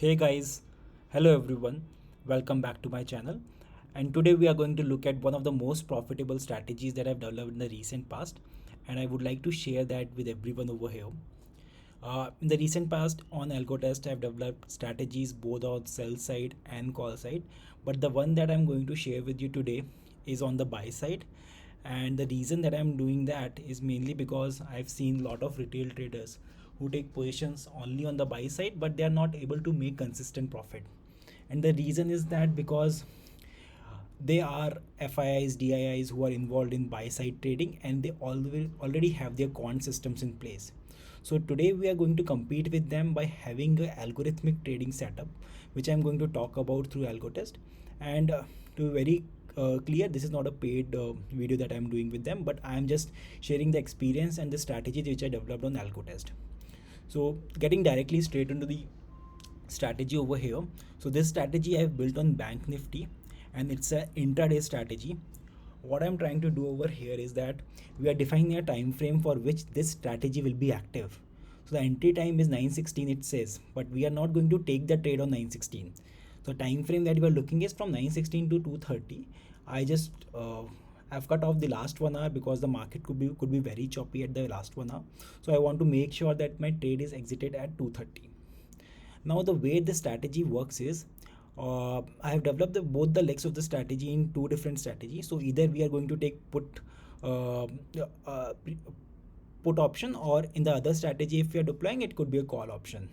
Hey guys, hello everyone, welcome back to my channel. And today we are going to look at one of the most profitable strategies that I've developed in the recent past, and I would like to share that with everyone over here. In the recent past on Algo test, I've developed strategies both on sell side and call side, but the one that I'm going to share with you today is on the buy side. And the reason that I'm doing that is mainly because I've seen a lot of retail traders who take positions only on the buy side, but they are not able to make consistent profit. And the reason is that because they are FIIs, DIIs who are involved in buy side trading, and they already have their quant systems in place. So today we are going to compete with them by having an algorithmic trading setup, which I'm going to talk about through Algo test. And to be very clear, this is not a paid video that I'm doing with them, but I'm just sharing the experience and the strategies which I developed on Algo test. So getting directly straight into the strategy over here. So this strategy I've built on Bank Nifty, and it's a intraday strategy. What I'm trying to do over here is that we are defining a time frame for which this strategy will be active. So the entry time is 9:16 it says, but we are not going to take the trade on 9:16. So time frame that we are looking is from 9:16 to 2:30. I just I've cut off the last 1 hour because the market could be very choppy at the last 1 hour. So I want to make sure that my trade is exited at 2:30. Now the way the strategy works is I have developed both the legs of the strategy in two different strategies. So either we are going to take uh, uh, put option, or in the other strategy if we are deploying it could be a call option.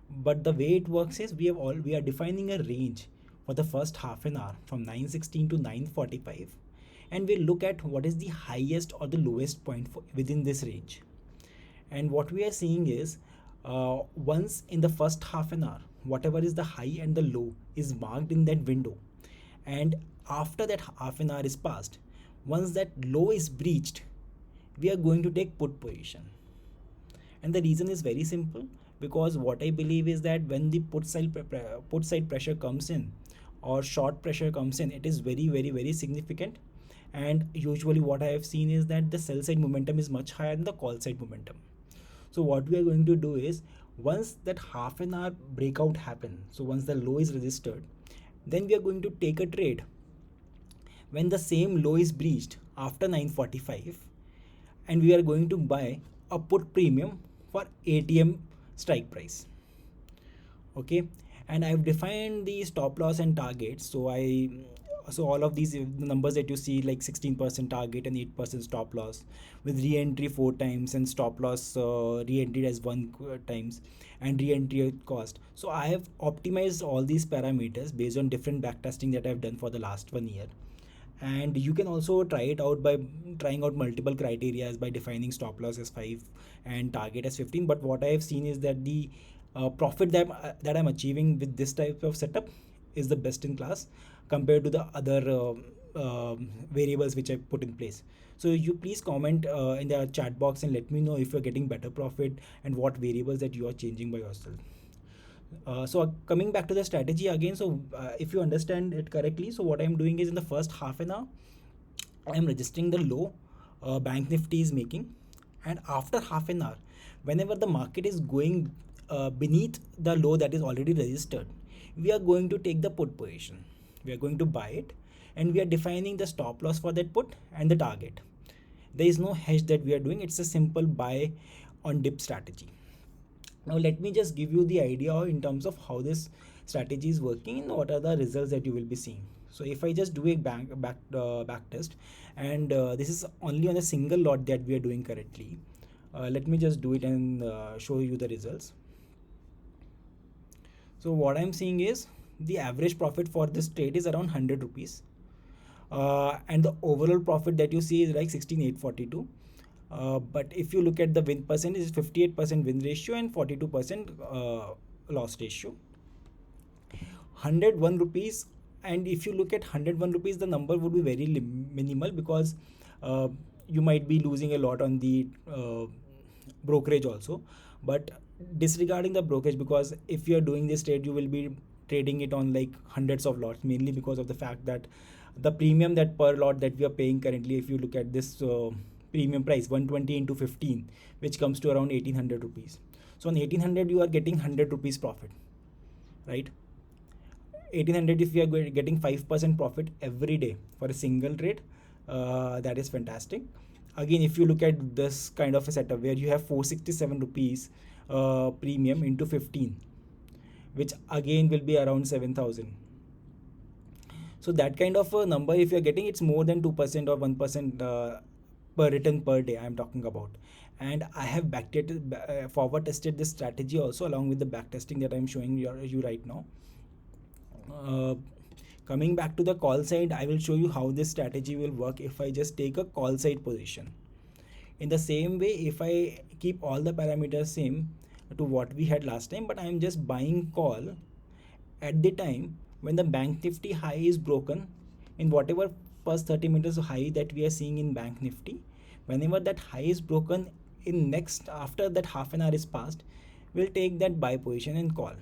But the way it works is we are defining a range for the first half an hour from 9:16 to 9:45, and we look at what is the highest or the lowest point within this range. And what we are seeing is once in the first half an hour, whatever is the high and the low is marked in that window, and after that half an hour is passed, once that low is breached, we are going to take put position. And the reason is very simple, because what I believe is that when the put side pressure comes in, or short pressure comes in, it is very significant. And usually what I have seen is that the sell side momentum is much higher than the call side momentum. So what we are going to do is, once that half an hour breakout happen, so once the low is registered, then we are going to take a trade when the same low is breached after 9:45, and we are going to buy a put premium for ATM strike price. Okay, and I've defined the stop loss and targets. So all of these numbers that you see, like 16% target and 8% stop loss, with re-entry 4 times and stop loss re-entry as 1 times, and re-entry cost. So I have optimized all these parameters based on different backtesting that I've done for the last 1 year. And you can also try it out by trying out multiple criteria by defining stop loss as 5 and target as 15. But what I have seen is that the profit that I'm achieving with this type of setup is the best in class compared to the other variables which I put in place. So you please comment in the chat box and let me know if you're getting better profit and what variables that you are changing by yourself. So coming back to the strategy again, so if you understand it correctly, so what I'm doing is, in the first half an hour I am registering the low Bank Nifty is making, and after half an hour, whenever the market is going beneath the low that is already registered, we are going to take the put position. We are going to buy it, and we are defining the stop loss for that put and the target. There is no hedge that we are doing, it's a simple buy on dip strategy. Now let me just give you the idea in terms of how this strategy is working and what are the results that you will be seeing. So if I just do a back test, and this is only on a single lot that we are doing currently. Let me just do it and show you the results. So what I'm seeing is the average profit for this trade is around 100 rupees, and the overall profit that you see is like 16,842. But if you look at the win percentage, is 58% win ratio and 42% loss ratio. 101 rupees, and if you look at 101 rupees, the number would be very minimal, because uh, you might be losing a lot on the brokerage also. But disregarding the brokerage, because if you are doing this trade, you will be trading it on like hundreds of lots, mainly because of the fact that the premium that per lot that we are paying currently, if you look at this premium price 120 into 15, which comes to around 1800 rupees. So on 1800 you are getting 100 rupees profit. right? 1800, if we are getting 5% profit every day for a single trade, that is fantastic. Again, if you look at this kind of a setup where you have 467 rupees premium into 15, which again will be around 7,000. So that kind of a number, if you're getting, it's more than 2% or 1% per return per day I'm talking about. And I have forward tested this strategy also, along with the back testing that I'm showing you right now. uh, Coming back to the call side, I will show you how this strategy will work if I just take a call side position. In the same way, if I keep all the parameters same to what we had last time, but I am just buying call at the time when the bank nifty high is broken in whatever first 30 minutes high that we are seeing in bank nifty. Whenever that high is broken in next, after that half an hour is passed, we'll take that buy position and call.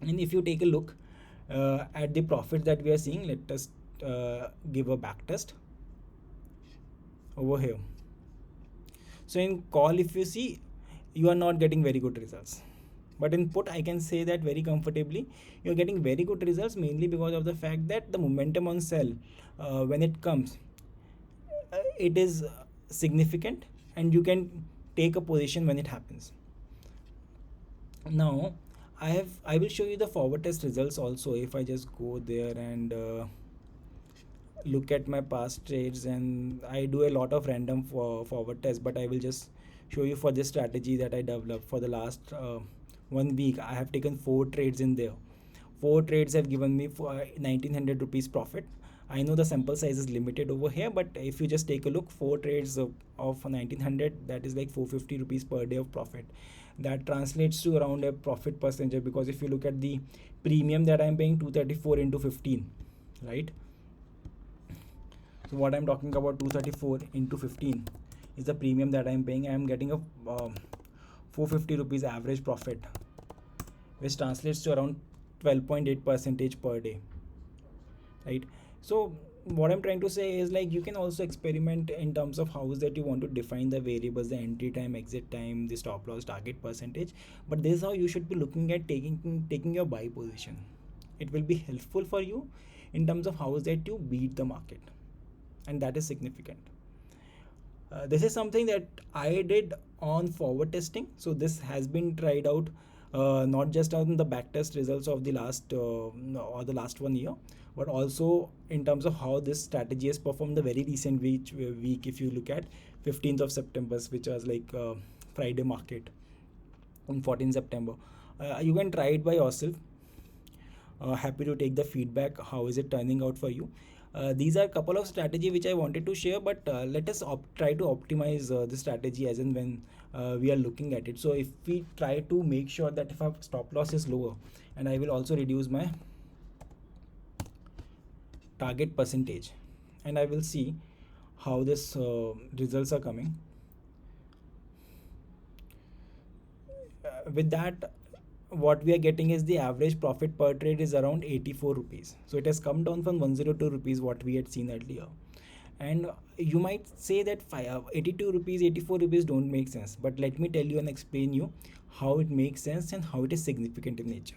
And if you take a look at the profit that we are seeing, let us give a back test over here. So in call, if you see, you are not getting very good results, but in put I can say that very comfortably you're getting very good results, mainly because of the fact that the momentum on sell, when it comes, it is significant, and you can take a position when it happens. Now I will show you the forward test results also. If I just go there and look at my past trades, and I do a lot of random forward tests, but I will just show you for this strategy that I developed for the last 1 week. I have taken 4 trades in there. 4 trades have given me for 1900 rupees profit. I know the sample size is limited over here, but if you just take a look, 4 trades of 1900, that is like 450 rupees per day of profit. That translates to around a profit percentage, because if you look at the premium that I'm paying, 234 into 15, right? So what I'm talking about, 234 into 15 is the premium that I'm paying. I'm getting a 450 rupees average profit, which translates to around 12.8 percentage per day, right? So what I'm trying to say is, like, you can also experiment in terms of how is that you want to define the variables, the entry time, exit time, the stop loss, target percentage. But this is how you should be looking at taking your buy position. It will be helpful for you in terms of how is that you beat the market, and that is significant. This is something that I did on forward testing. So this has been tried out not just on the backtest results of the last or the last 1 year, but also in terms of how this strategy has performed the very recent week. If you look at 15th of September, which was like Friday market on 14th September, you can try it by yourself. Happy to take the feedback. How is it turning out for you? These are a couple of strategy which I wanted to share, but let us try to optimize the strategy as and when we are looking at it. So if we try to make sure that if our stop loss is lower, and I will also reduce my target percentage, and I will see how this results are coming. With that, what we are getting is the average profit per trade is around 84 rupees. So it has come down from 102 rupees what we had seen earlier. And you might say that 82 rupees, 84 rupees don't make sense, but let me tell you and explain you how it makes sense and how it is significant in nature.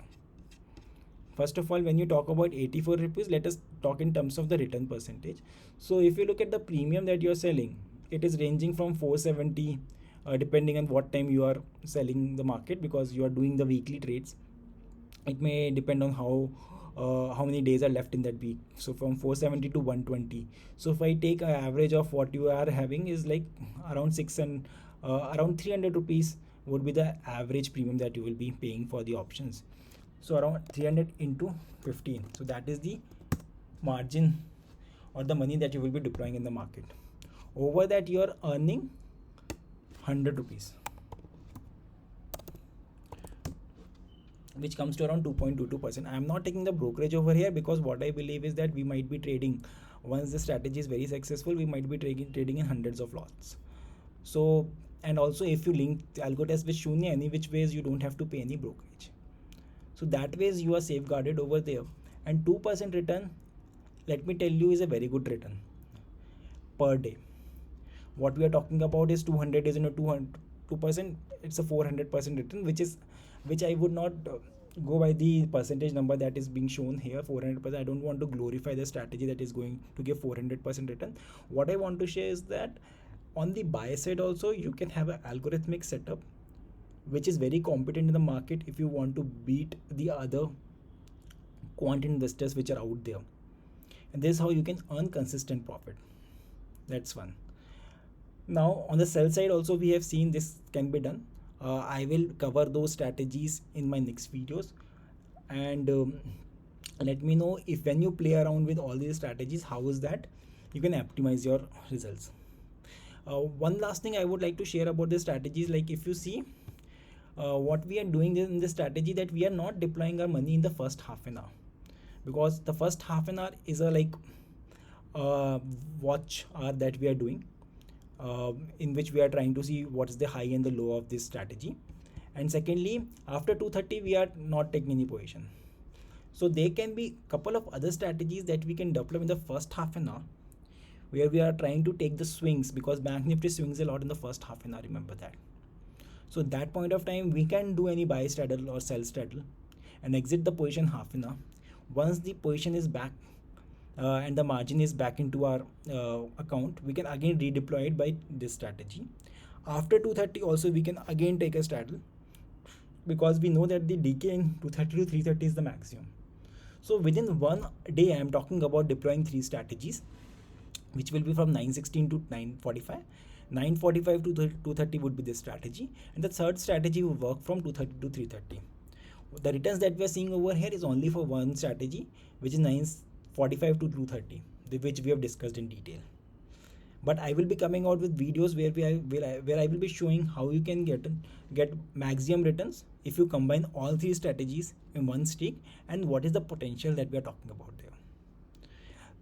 First of all, when you talk about 84 rupees, let us talk in terms of the return percentage. So if you look at the premium that you're selling, it is ranging from 470, depending on what time you are selling the market, because you are doing the weekly trades. It may depend on how many days are left in that week. So from 470 to 120. So if I take an average of what you are having is like around around 300 rupees would be the average premium that you will be paying for the options. So around 300 into 15. So that is the margin or the money that you will be deploying in the market. Over that, you are earning 100 rupees, which comes to around 2.22%. I am not taking the brokerage over here, because what I believe is that we might be trading, once the strategy is very successful, we might be trading in hundreds of lots. So, and also if you link the algo test with Shunya, any which ways you don't have to pay any brokerage. So that ways you are safeguarded over there. And 2% return, let me tell you, is a very good return per day. What we are talking about is 200 is 2%. It's a 400% return, which I would not go by the percentage number that is being shown here, 400%. I don't want to glorify the strategy that is going to give 400% return. What I want to share is that on the buy side also you can have an algorithmic setup which is very competent in the market if you want to beat the other quant investors which are out there, and this is how you can earn consistent profit. That's one. Now on the sell side also we have seen this can be done. I will cover those strategies in my next videos, and let me know if when you play around with all these strategies how is that you can optimize your results. One last thing I would like to share about this strategy is, like, if you see what we are doing in this strategy, that we are not deploying our money in the first half an hour, because the first half an hour is a like watch hour that we are doing, in which we are trying to see what is the high and the low of this strategy. And secondly, after 2:30 we are not taking any position. So there can be couple of other strategies that we can develop in the first half an hour, where we are trying to take the swings, because bank nifty swings a lot in the first half an hour, remember that. So that point of time we can do any buy straddle or sell straddle and exit the position half an hour. Once the position is back, and the margin is back into our account, we can again redeploy it by this strategy. After 2:30 also we can again take a straddle, because we know that the decay in 2:30 to 3:30 is the maximum. So within one day I am talking about deploying three strategies, which will be from 9:16 to 9:45. 9:45 to 2:30 would be this strategy, and the third strategy will work from 2:30 to 3:30. The returns that we are seeing over here is only for one strategy, which is 9:45 to 2:30, which we have discussed in detail. But I will be coming out with videos where I will be showing how you can get maximum returns if you combine all three strategies in one stick, and what is the potential that we are talking about there.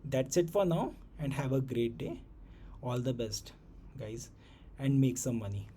That's it for now, and have a great day. All the best, guys, and make some money.